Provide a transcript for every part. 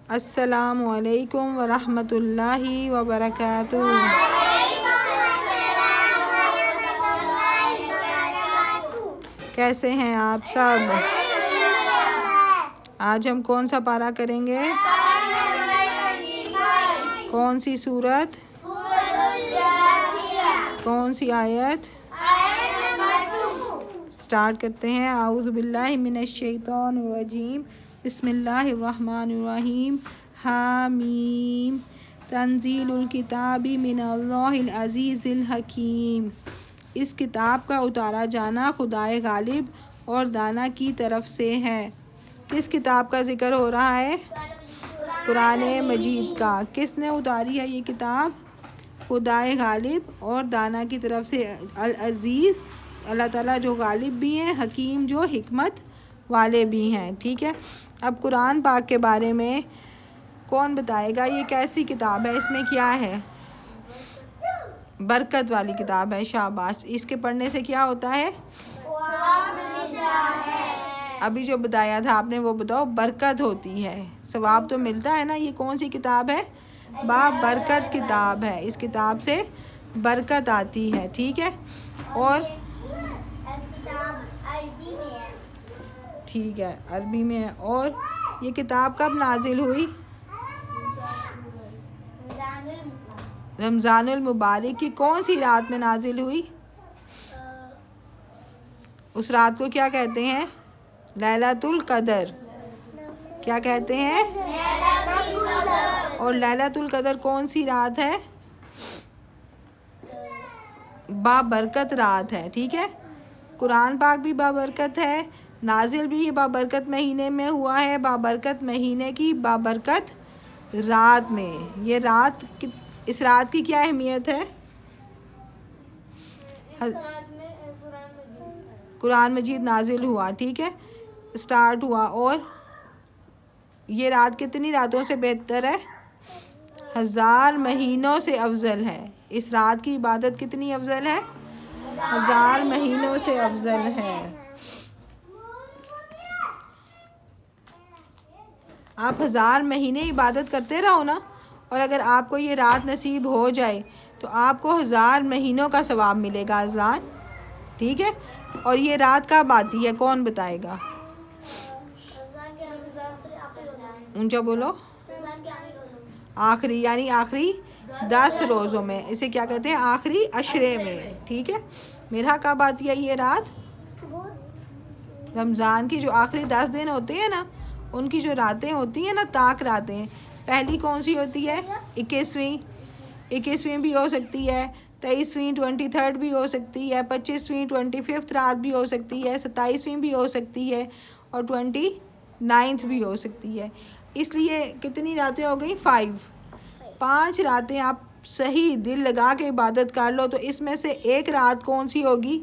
अस्सलामु अलैकुम वरहमतुल्लाहि वबरकातुहू। कैसे हैं आप सब? आज हम कौन सा पारा करेंगे? कौन सी सूरत? कौन सी आयत? स्टार्ट करते हैं। आऊज़ु बिल्लाहि मिनश शैतानिर रजीम। बिस्मिल्लाहिर्रहमानिर्रहीम। हामीम तंजीलुल किताबी मिनल्लाहिल अज़ीज़िल हकीम। इस किताब का उतारा जाना खुदाए गालिब और दाना की तरफ से है। किस किताब का जिक्र हो रहा है? कुरान मजीद का। किसने उतारी है ये किताब? खुदाए गालिब और दाना की तरफ से। अल अज़ीज़ अल्लाह ताला जो गालिब भी हैं, हकीम जो हिकमत वाले भी हैं। ठीक है। अब कुरान पाक के बारे में कौन बताएगा? ये कैसी किताब है? इसमें क्या है? बरकत वाली किताब है। शाबाश। इसके पढ़ने से क्या होता है? अभी जो बताया था आपने वो बताओ। बरकत होती है, सवाब तो मिलता है ना। ये कौन सी किताब है? बरकत किताब है। इस किताब से बरकत आती है। ठीक है। और ठीक है, अरबी में है। और ये किताब कब नाजिल हुई? रमज़ानुल मुबारक की कौन सी रात में नाजिल हुई? उस रात को क्या कहते हैं? लैलतुल कदर। क्या कहते हैं? और लैलतुल कदर कौन सी रात है? बाबरकत रात है। ठीक है। कुरान पाक भी बाबरकत है, नाजिल भी बाबरकत महीने में हुआ है। बाबरकत महीने की बाबरकत रात में। ये रात, इस रात की क्या अहमियत है? कुरान मजीद नाजिल हुआ। ठीक है, स्टार्ट हुआ। और ये रात कितनी रातों से बेहतर है? 1000 महीनों से अफजल है। इस रात की इबादत कितनी अफजल है? 1000 महीनों से अफजल है। आप 1000 महीने इबादत करते रहो ना, और अगर आपको ये रात नसीब हो जाए तो आपको 1000 महीनों का सवाब मिलेगा अज़लान। ठीक है। और ये रात कब आती है? कौन बताएगा? ऊंचा बोलो। आखिरी, यानी आखिरी 10 रोज़ों में। इसे क्या कहते हैं? आखिरी अशरे में। ठीक है। मेरा कब आती है ये रात? रमज़ान की जो आखिरी 10 दिन होते हैं ना, उनकी जो रातें होती हैं ना, ताक रातें। पहली कौन सी होती है? 21वीं भी हो सकती है, 23वीं 23rd भी हो सकती है, 25वीं 25th रात भी हो सकती है, 27वीं भी हो सकती है, और 29th भी हो सकती है। इसलिए कितनी रातें हो गई? 5 रातें आप सही दिल लगा के इबादत कर लो तो इसमें से एक रात कौन सी होगी?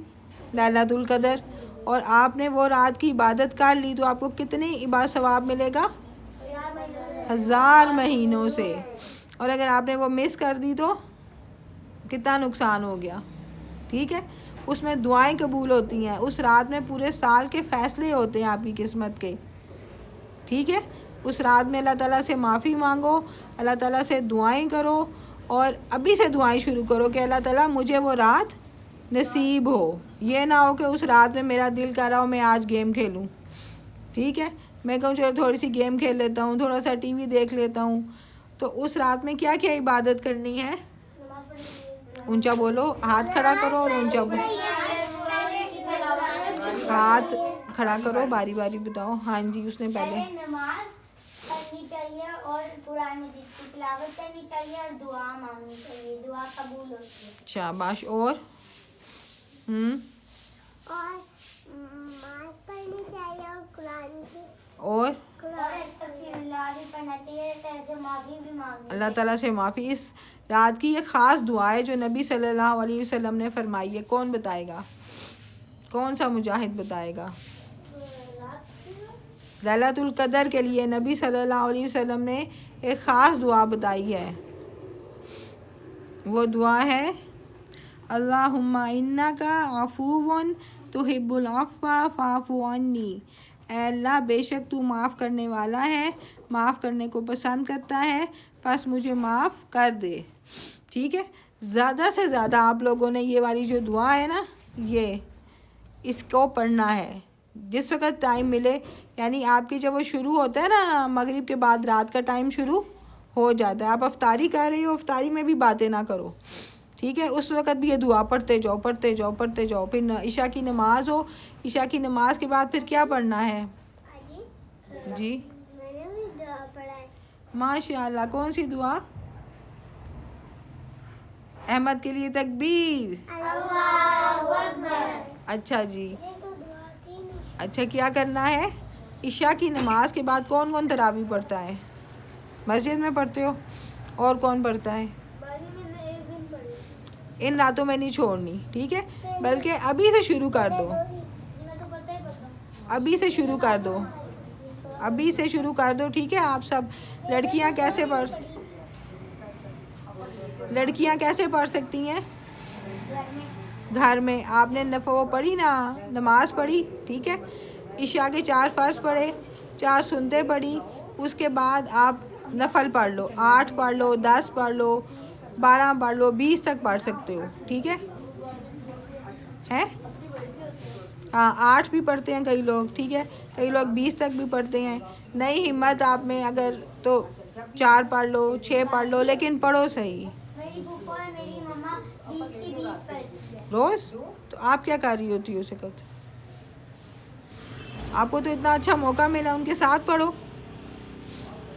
लैलतुल कदर। और आपने वो रात की इबादत कर ली तो आपको कितनी इबादत सवाब मिलेगा? 1000 महीनों से। और अगर आपने वो मिस कर दी तो कितना नुकसान हो गया। ठीक है। उसमें दुआएं कबूल होती हैं। उस रात में पूरे साल के फ़ैसले होते हैं आपकी किस्मत के। ठीक है। उस रात में अल्लाह ताला से माफ़ी मांगो, अल्लाह ताला से दुआएं करो, और अभी से दुआएं शुरू करो कि अल्लाह ताला मुझे वो रात नसीब हो। ये ना हो कि उस रात में मेरा दिल कर रहा हो मैं आज गेम खेलूं। ठीक है। मैं कहूँ चलो थोड़ी सी गेम खेल लेता हूँ, थोड़ा सा टीवी देख लेता हूँ। तो उस रात में क्या क्या इबादत करनी है? ऊंचा बोलो। हाथ खड़ा करो और ऊंचा बोलो। हाथ खड़ा करो, बारी बारी बताओ। हाँ जी, उसने पहले नमाज पढ़नी चाहिए और कुरान मजीद की तिलावत करनी चाहिए और दुआ मांगनी चाहिए। दुआ कबूल होती है। शाबाश। और नमाज पढ़नी चाहिए और कुरान की और इस्तग़फ़िरुल्लाह भी पढ़ना चाहिए, ऐसे माफ़ी भी मांगनी अल्लाह ताला से माफ़ी। इस रात की ये ख़ास दुआ है जो नबी सल्लल्लाहु अलैहि वसल्लम ने फरमाई है। कौन बताएगा? कौन सा मुजाहिद बताएगा? लैलतुल कदर के लिए नबी सल्लल्लाहु अलैहि वसल्लम ने एक ख़ास दुआ बताई है। वो दुआ है अल्लाहुम्मा इन्नका अफ़ूवन तुहिब्बुल अफ़्वा फ़अफ़ु अन्नी। अल्लाह बेशक तू माफ़ करने वाला है, माफ़ करने को पसंद करता है, बस मुझे माफ़ कर दे। ठीक है, ज़्यादा से ज़्यादा आप लोगों ने ये वाली जो दुआ है ना, ये इसको पढ़ना है जिस वक्त टाइम मिले। यानी आपकी जब वो शुरू होता है ना, मगरिब के बाद रात का टाइम शुरू हो जाता है, आप अफ्तारी कर रही हो, अफ्तारी में भी बातें ना करो। ठीक है, उस वक़्त भी ये दुआ पढ़ते जाओ, पढ़ते जाओ, पढ़ते जाओ। फिर इशा की नमाज़ हो, इशा की नमाज़ के बाद फिर क्या पढ़ना है जी? मैंने भी दुआ पढ़ा है। माशाअल्लाह, कौन सी दुआ? अहमद के लिए तकबीर। अल्लाहु अकबर। अच्छा जी, ये तो दुआ थी नहीं। अच्छा क्या करना है? इशा की नमाज़ के बाद कौन कौन तरावी पढ़ता है? मस्जिद में पढ़ते हो? और कौन पढ़ता है? मैंने एक दिन पढ़ी। इन रातों में नहीं छोड़नी, ठीक है, बल्कि अभी से शुरू कर दो, मैं तो पढ़ता ही पढ़ता हूँ। अभी से शुरू कर दो, अभी से शुरू कर दो। ठीक है, आप सब लड़कियां कैसे पढ़ सकती हैं? घर में आपने वो पढ़ी ना, नमाज पढ़ी, ठीक है, इशा के 4 फ़र्ज़ पढ़े, 4 सुन्नतें पढ़ी, उसके बाद आप नफल पढ़ लो, 8 पढ़ लो, 10 पढ़ लो, 12 पढ़ लो, 20 तक पढ़ सकते हो। ठीक है, हैं? हाँ, 8 भी पढ़ते हैं कई लोग, ठीक है, कई लोग 20 तक भी पढ़ते हैं। नहीं हिम्मत आप में अगर तो 4 पढ़ लो, 6 पढ़ लो, लेकिन पढ़ो सही मेरी फूफा और मेरी मम्मा 20 की 20 पढ़ती है। रोज़। तो आप क्या कर रही होती हो उस वक़्त? आपको तो इतना अच्छा मौका मिला, उनके साथ पढ़ो।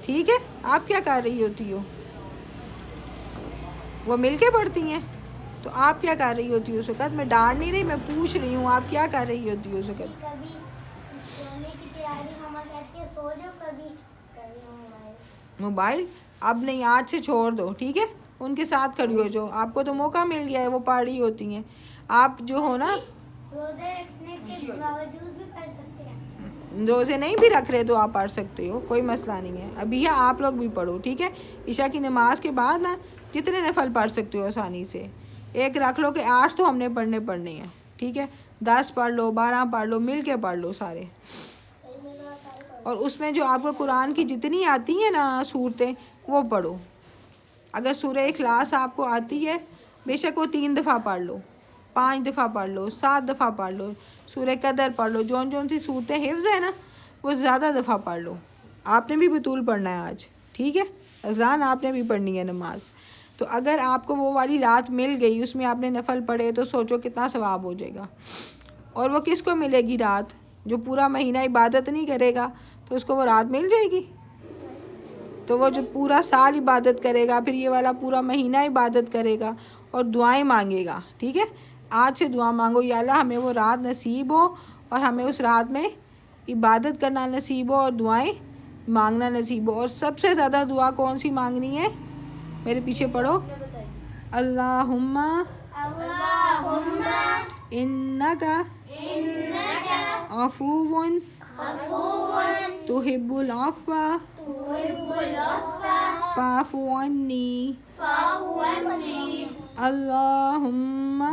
ठीक है, आप क्या कर रही होती हो? वो मिल के पढ़ती हैं, तो आप क्या कर रही होती हो उस वक़्त? मैं डांट नहीं रही, मैं पूछ रही हूँ आप क्या कर रही होती हो उस वक़्त? कभी सोने की तैयारी मम्मा कहती है सो जाओ, कभी कभी मोबाइल। मोबाइल अब नहीं, आज से छोड़ दो, ठीक है, उनके साथ खड़ी हो जाओ। आपको तो मौका मिल गया है, वो पढ़ रही होती हैं, आप जो हो ना रोजे रखने के बावजूद भी पढ़ सकते हैं। रोज़े नहीं भी रख रहे तो आप पढ़ सकते हो, कोई मसला नहीं है। अभी है आप लोग भी पढ़ो, ठीक है, इशा की नमाज के बाद ना जितने नफल पढ़ सकते हो आसानी से, एक रख लो कि 8 तो हमने पढ़ने हैं, ठीक है, 10 पढ़ लो, 12 पढ़ लो, मिल के पढ़ लो सारे। और उसमें जो आपको कुरान की जितनी आती है ना सूरतें, वो पढ़ो। अगर सूरह इखलास आपको आती है, बेशक वो 3 दफ़ा पढ़ लो, 5 दफ़ा पढ़ लो, 7 दफ़ा पढ़ लो, सूरह कदर पढ़ लो, जौन सी सूरतें हिफ्ज़ है ना, वो ज़्यादा दफ़ा पढ़ लो। आपने भी बतूल पढ़ना है आज, ठीक है, अज़ान आपने भी पढ़नी है नमाज। तो अगर आपको वो वाली रात मिल गई, उसमें आपने नफल पढ़े, तो सोचो कितना सवाब हो जाएगा। और वो किसको मिलेगी रात? जो पूरा महीना इबादत नहीं करेगा तो उसको वो रात मिल जाएगी। तो वो जो पूरा साल इबादत करेगा, फिर ये वाला पूरा महीना इबादत करेगा और दुआएं मांगेगा। ठीक है, आज से दुआ मांगो, या अल्लाह हमें वो रात नसीब हो और हमें उस रात में इबादत करना नसीब हो और दुआएं मांगना नसीब हो। और सबसे ज़्यादा दुआ कौन सी मांगनी है? मेरे पीछे पढ़ो, अल्लाहुम्मा इन्नका अफूवन तुहिब्बुल अफ़्वा फ़अफ़ु अन्नी। अल्लाहुम्मा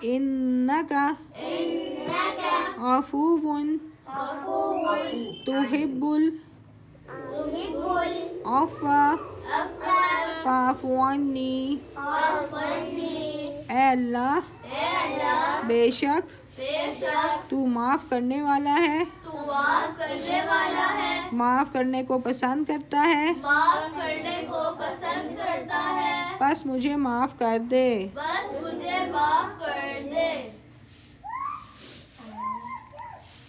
इन्नका अफूवन तुहिब्बुल अफ़्वा फ़अफ़ु अन्नी। ऐ अल्लाह, बेशक तू माफ़ करने वाला है, माफ़ करने को पसंद करता है, बस मुझे माफ़ कर दे।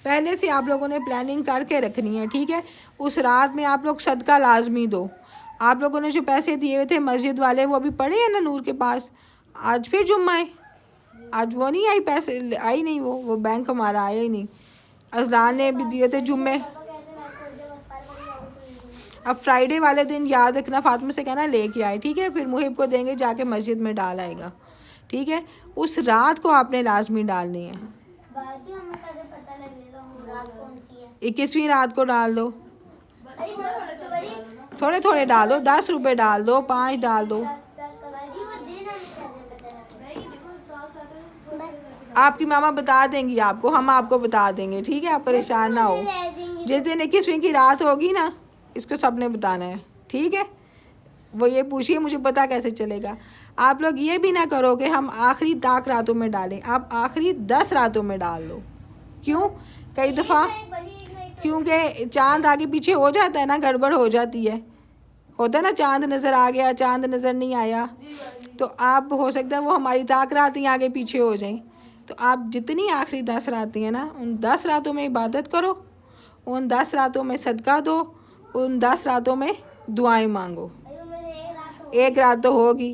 पहले से आप लोगों ने प्लानिंग करके रखनी है, ठीक है। उस रात में आप लोग सदका लाजमी दो। आप लोगों ने जो पैसे दिए हुए थे मस्जिद वाले, वो अभी पड़े हैं ना नूर के पास। आज फिर जुम्मा है, आज वो नहीं आई, पैसे आई नहीं, वो बैंक हमारा आया ही नहीं। अज़लान ने भी दिए थे जुम्मे। अब फ्राइडे वाले दिन याद रखना, फातिमा से कहना लेके आए, ठीक है, फिर मुहिब को देंगे, जाके मस्जिद में डाल आएगा, ठीक है। उस रात को आपने लाजमी डालनी है। 21वीं रात को डाल दो, थोड़े थोड़े डालो, 10 रुपये डाल दो, 5 डाल दो। आपकी मामा बता देंगी आपको, हम आपको बता देंगे, ठीक है, आप परेशान ना हो। जिस दिन 21वीं की रात होगी ना, इसको सबने बताना है, ठीक है। वो ये पूछिए मुझे पता कैसे चलेगा। आप लोग ये भी ना करो कि हम आखिरी ताक रातों में डालें, आप आखिरी 10 रातों में डाल लो। क्यों? कई दफ़ा क्योंकि चांद आगे पीछे हो जाता है ना, गड़बड़ हो जाती है, होता है ना, चांद नज़र आ गया, चांद नज़र नहीं आया, तो आप हो सकता है वो हमारी ताक रातें आगे पीछे हो जाएं। तो आप जितनी आखिरी 10 रातें हैं ना, उन 10 रातों में इबादत करो, उन 10 रातों में सदका दो, उन 10 रातों में दुआएं मांगो। एक रात तो होगी,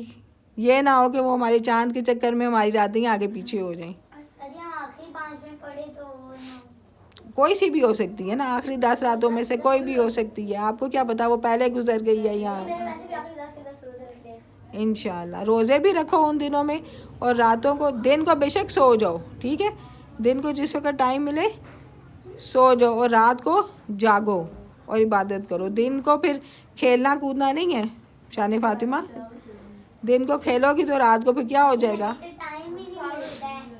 ये ना हो कि वो हमारे चांद के चक्कर में हमारी रातें आगे पीछे हो जाएं। कोई सी भी हो सकती है ना, आखिरी 10 रातों में से कोई भी हो सकती है, आपको क्या पता वो पहले गुजर गई है यहाँ। इंशाल्लाह रोज़े भी रखो उन दिनों में, और रातों को, दिन को बेशक सो जाओ, ठीक है, दिन को जिस वक्त टाइम मिले सो जाओ, और रात को जागो और इबादत करो। दिन को फिर खेलना कूदना नहीं है शान फातिमा, दिन को खेलोगी तो रात को फिर क्या हो जाएगा,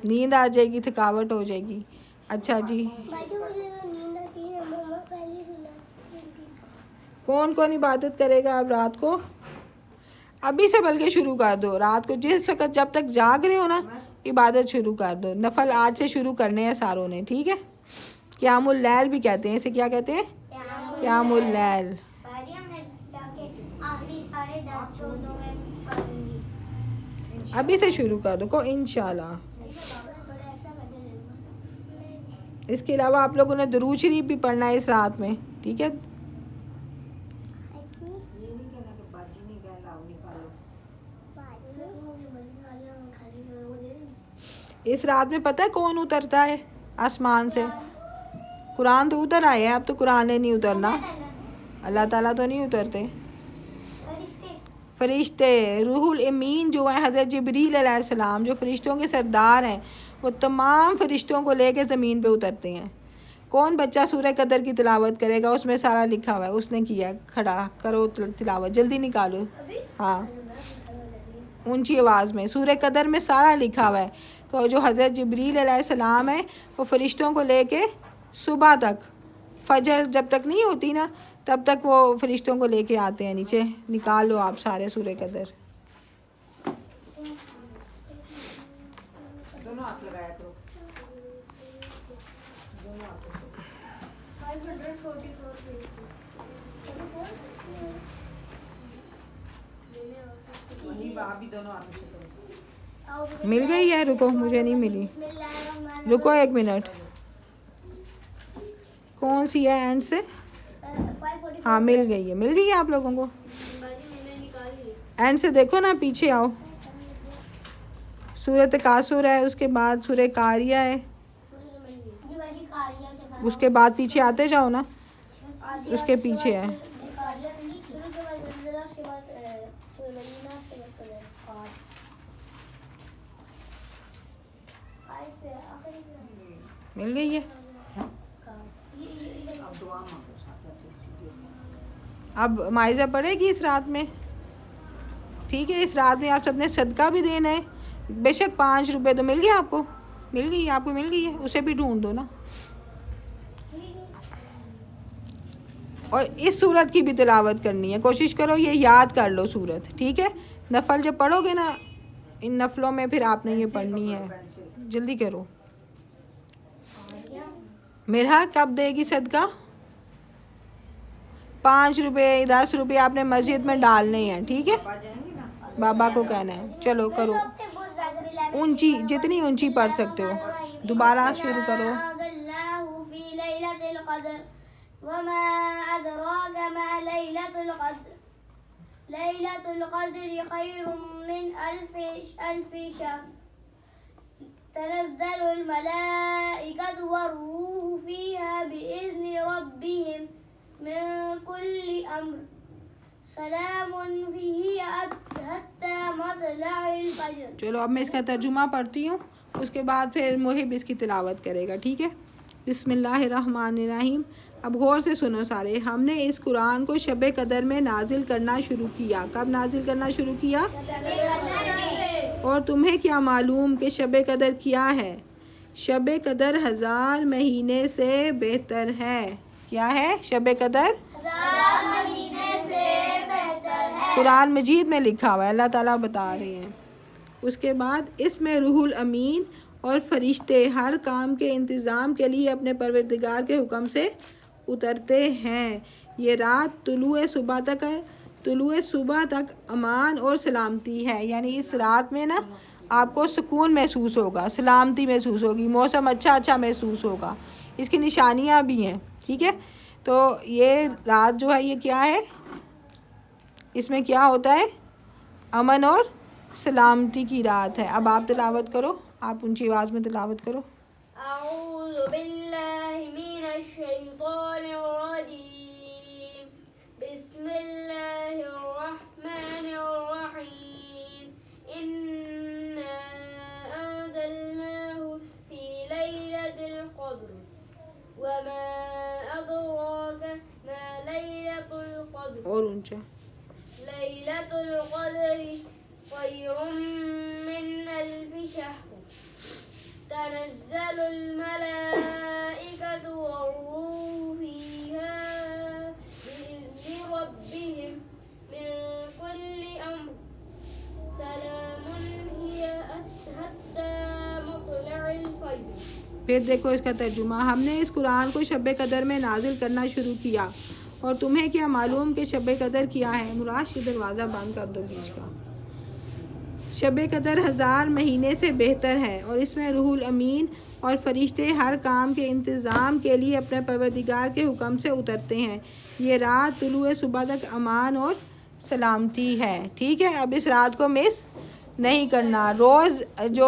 नींद आ जाएगी, थकावट हो जाएगी। अच्छा जी, कौन कौन इबादत करेगा अब रात को? अभी से बल्कि शुरू कर दो, रात को जिस वक्त जब तक जाग रहे हो ना, इबादत शुरू कर दो। नफल आज से शुरू करने हैं सारों ने, ठीक है। क़यामुल लैल भी कहते हैं इसे, क्या कहते हैं? क़यामुल लैल। अभी से शुरू कर दो को इंशाल्लाह। इसके अलावा आप लोगों ने दुरूद शरीफ भी पढ़ना है इस रात में, ठीक है। इस रात में पता है कौन उतरता है आसमान से? कुरान तो उतर आए हैं, अब तो कुरान ने नहीं उतरना, अल्लाह ताला तो नहीं उतरते, फरिश्ते रूहुल अमीन जो है हज़रत जिब्रील अलैहिस्सलाम, जो फरिश्तों के सरदार हैं, वो तमाम फरिश्तों को लेके ज़मीन पे उतरते हैं। कौन बच्चा सूरह कदर की तिलावत करेगा? उसमें सारा लिखा हुआ है, उसने किया, खड़ा करो तिलावत, जल्दी निकालो। हाँ, ऊंची आवाज़ में, सूरह कदर में सारा लिखा हुआ है। तो जो हज़रत जिब्रील अलैहिस्सलाम है, वो फरिश्तों को लेके सुबह तक, फजर जब तक नहीं होती ना, तब तक वो फरिश्तों को लेके आते हैं नीचे। निकाल लो आप सारे सूरह कदर। दोनों हाथ लगाया करो, दोनों हाथ। मिल गई है? रुको, मुझे नहीं मिली, रुको 1 मिनट। कौन सी है एंड से? हाँ मिल गई है, मिल गई है आप लोगों को। एंड से देखो ना, पीछे आओ। सूरत कासुर है, उसके बाद सूरह कारिया है, उसके बाद पीछे आते जाओ ना, उसके पीछे है। मिल गई है। अब माइज़ा पड़ेगी इस रात में, ठीक है। इस रात में आप सबने सदका भी देना है, बेशक 5 रुपए तो मिल गया आपको, मिल गई, आपको मिल गई है, उसे भी ढूंढ दो ना। और इस सूरत की भी तिलावत करनी है, कोशिश करो ये याद कर लो सूरत, ठीक है। नफल जब पढ़ोगे ना, इन नफलों में फिर आपने ये पढ़नी है, जल्दी करो। मेरा कब देगी सदका? 5 रुपये 10 रुपये आपने मस्जिद में डालने हैं, ठीक है, बाबा को कहना है। चलो करो, ऊंची, जितनी ऊंची पढ़ सकते हो। दोबारा शुरू करो। तनज़्ज़लुल मलाइकतु वर्रूहु फ़ीहा बिइज़्नि रब्बिहिम मिन कुल्लि अम्र सलामुन हिय हत्ता मत्लइल फ़ज्र। चलो अब मैं इसका तर्जुमा पढ़ती हूँ, उसके बाद फिर मुहिब इसकी तिलावत करेगा, ठीक है। बिस्मिल्लाहिर्रहमानिर्रहीम। अब गौर से सुनो सारे। हमने इस कुरान को शब कदर में नाजिल करना शुरू किया। कब नाजिल करना शुरू किया? और तुम्हें क्या मालूम कि शब कदर क्या है? शब कदर 1000 महीने से बेहतर है। क्या है? शब कदर 1000 महीने से बेहतर है। कुरान मजीद में लिखा हुआ है, अल्लाह ताला बता रहे हैं। उसके बाद इसमें रूहुल अमीन और फरिश्ते हर काम के इंतज़ाम के लिए अपने परवरदिगार के हुक्म से उतरते हैं। ये रात तुलुए सुबह तक अमान और सलामती है, यानी इस रात में ना आपको सुकून महसूस होगा, सलामती महसूस होगी, मौसम अच्छा महसूस होगा। इसकी निशानियाँ भी हैं, ठीक है। तो ये रात जो है ये क्या है, इसमें क्या होता है? अमन और सलामती की रात है। अब आप तिलावत करो, आप ऊंची आवाज़ में तिलावत करो। अऊज़ु बिल्लाहि मिनश शैतानिर रजीम, बिस्मिल्लाहिर रहमानिर रहीम, इन्ना अंज़लनाहु फी लैलतिल क़द्र वमा अदराका मा लैलतुल क़द्र। और ऊंचा। लैलतुल क़द्रि खैरुम मिन अल्फि शहर, तनज़्ज़लुल मलाइकतु वर्रूहु फ़ीहा बिइज़्नि रब्बिहिम मिन कुल्लि अम्र, सलामुन हिय हत्ता मत्लइल फ़ज्र। फिर देखो इसका तर्जुमा। हमने इस कुरान को शब कदर में नाजिल करना शुरू किया, और तुम्हें क्या मालूम कि शब कदर क्या है? मुराश के दरवाज़ा बंद कर दो बीच का। शब कदर 1000 महीने से बेहतर है, और इसमें रूहुल अमीन और फरिश्ते हर काम के इंतज़ाम के लिए अपने परवरदिगार के हुक्म से उतरते हैं। ये रात तुलुए सुबह तक अमान और सलामती है, ठीक है। अब इस रात को मिस नहीं करना। रोज़ जो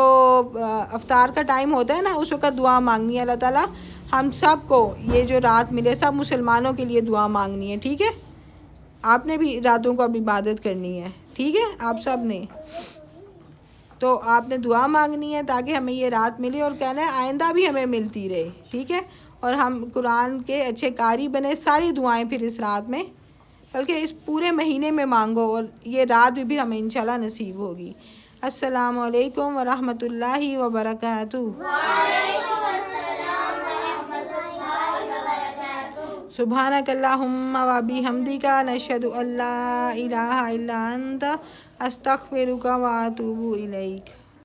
अफ्तार का टाइम होता है ना, उस वक़्त दुआ मांगनी है। अल्लाह ताला हम सब को ये जो रात मिले, सब मुसलमानों के लिए दुआ मांगनी है, ठीक है। आपने भी रातों को अब इबादत करनी है, ठीक है, आप सब ने। तो आपने दुआ मांगनी है ताकि हमें ये रात मिले, और कहना है आइंदा भी हमें मिलती रहे, ठीक है। और हम कुरान के अच्छे कारी बने। सारी दुआएं फिर इस रात में, बल्कि इस पूरे महीने में मांगो, और ये रात भी हमें इंशाल्लाह नसीब होगी। अस्सलामु अलैकुम वरहमतुल्लाहि वबरकातुहू। सुब्हानकल्लाहुम्मा व बिहम्दिका नशहदु अल्ला इलाहा इल्ला अंता अस्तगफिरुका व अतूबु इलैक।